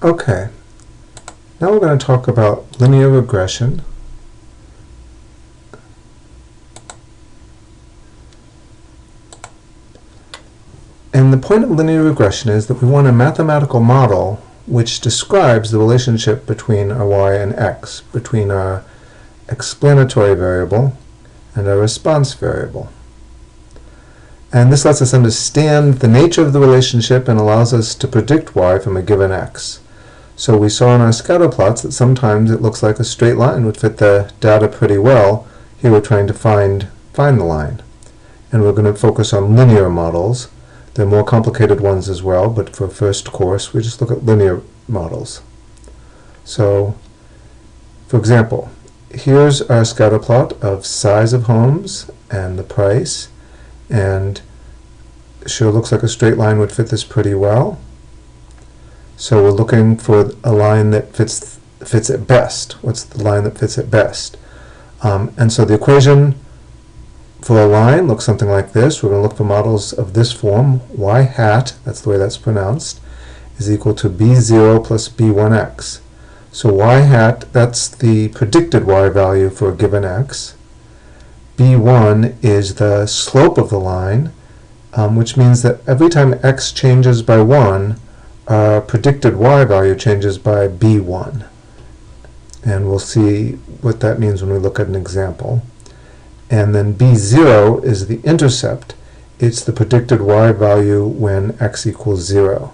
Okay, now we're going to talk about linear regression. And the point of linear regression is that we want a mathematical model which describes the relationship between our y and x, between our explanatory variable and our response variable. And this lets us understand the nature of the relationship and allows us to predict y from a given x. So we saw in our scatter plots that sometimes it looks like a straight line would fit the data pretty well. Here we're trying to find the line. And we're going to focus on linear models. There are more complicated ones as well, but for first course we just look at linear models. So, for example, here's our scatter plot of size of homes and the price, and it sure looks like a straight line would fit this pretty well. So we're looking for a line that fits it best. What's the line that fits it best? And so the equation for a line looks something like this. We're going to look for models of this form. Y hat, that's the way that's pronounced, is equal to b0 plus b1x. So y hat, that's the predicted y value for a given x. b1 is the slope of the line, which means that every time x changes by 1, our predicted y value changes by b1. And we'll see what that means when we look at an example. And then b0 is the intercept. It's the predicted y value when x equals 0.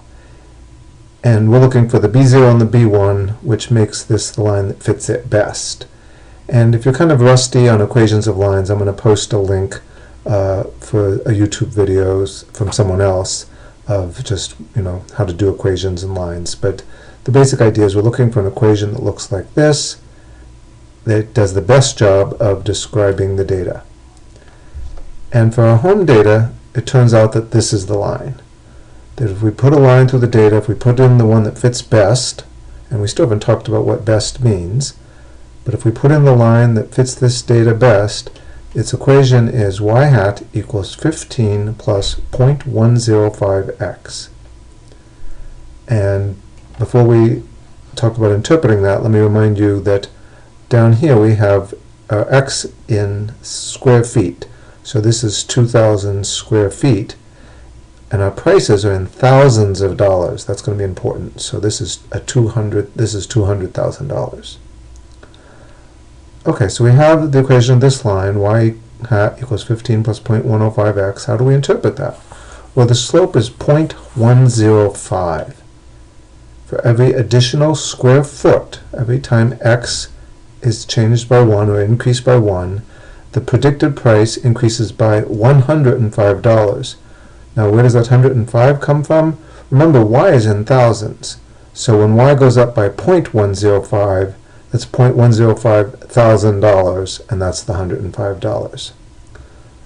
And we're looking for the b0 and the b1, which makes this the line that fits it best. And if you're kind of rusty on equations of lines, I'm going to post a link for a YouTube video from someone else of just, how to do equations and lines. But the basic idea is we're looking for an equation that looks like this, that does the best job of describing the data. And for our home data, it turns out that this is the line. That if we put a line through the data, if we put in the one that fits best, and we still haven't talked about what best means, but if we put in the line that fits this data best, its equation is y hat equals 15 plus 0.105x. And before we talk about interpreting that, let me remind you that down here we have our x in square feet. So this is 2,000 square feet. And our prices are in thousands of dollars. That's going to be important. So this is $200,000. Okay, so we have the equation of this line, y hat equals 15 plus 0.105x. How do we interpret that? Well, the slope is 0.105. For every additional square foot, every time x is changed by 1 or increased by 1, the predicted price increases by $105. Now, where does that 105 come from? Remember, y is in thousands. So when y goes up by 0.105, that's $105,000, and that's the $105.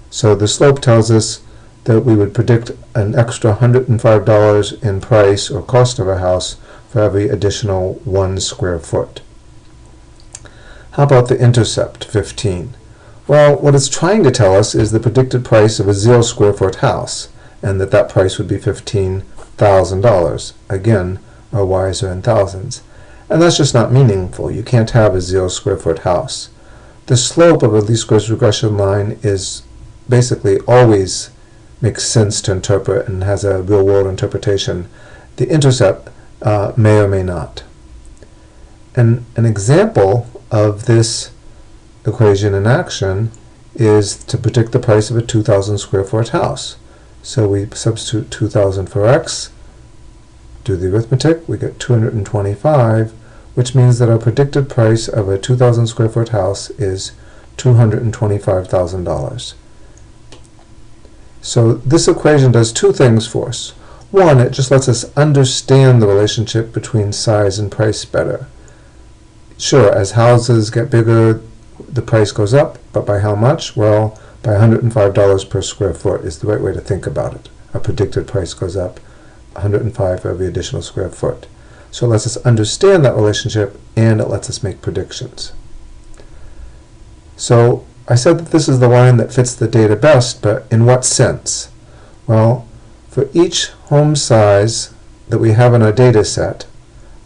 So the slope tells us that we would predict an extra $105 in price or cost of a house for every additional 1 square foot. How about the intercept, 15? Well, what it's trying to tell us is the predicted price of a 0 square foot house, and that price would be $15,000. Again, our y's are in thousands. And that's just not meaningful. You can't have a 0 square foot house. The slope of a least squares regression line is basically always makes sense to interpret and has a real world interpretation. The intercept may or may not. And an example of this equation in action is to predict the price of a 2,000 square foot house. So we substitute 2,000 for x, do the arithmetic, we get 225, which means that our predicted price of a 2,000 square foot house is $225,000. So this equation does two things for us. One, it just lets us understand the relationship between size and price better. Sure, as houses get bigger, the price goes up, but by how much? Well, by $105 per square foot is the right way to think about it. Our predicted price goes up 105 for every additional square foot. So it lets us understand that relationship, and it lets us make predictions. So I said that this is the line that fits the data best, but in what sense? Well, for each home size that we have in our data set,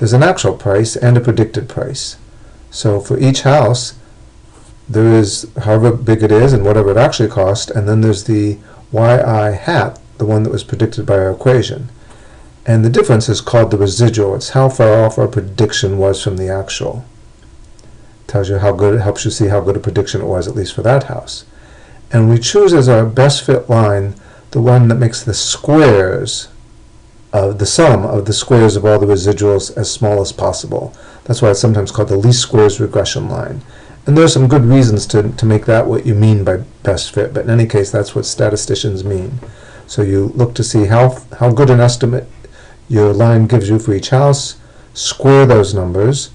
there's an actual price and a predicted price. So for each house, there is however big it is and whatever it actually cost, and then there's the yi hat, the one that was predicted by our equation. And the difference is called the residual. It's how far off our prediction was from the actual. Tells you how good, it helps you see how good a prediction it was, at least for that house. And we choose as our best fit line the one that makes the squares of the sum of the squares of all the residuals as small as possible. That's why it's sometimes called the least squares regression line. And there are some good reasons to make that what you mean by best fit, but in any case, that's what statisticians mean. So you look to see how good an estimate your line gives you for each house, square those numbers,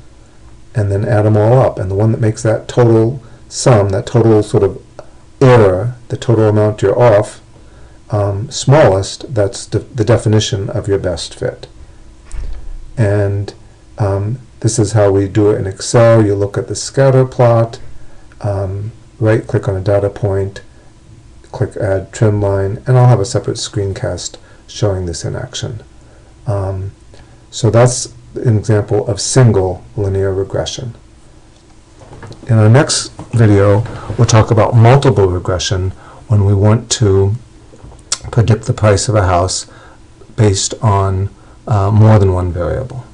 and then add them all up. And the one that makes that total sum, that total sort of error, the total amount you're off, smallest, that's the definition of your best fit. And this is how we do it in Excel. You look at the scatter plot, right-click on a data point, click Add Trim Line, and I'll have a separate screencast showing this in action. So that's an example of single linear regression. In our next video, we'll talk about multiple regression when we want to predict the price of a house based on more than one variable.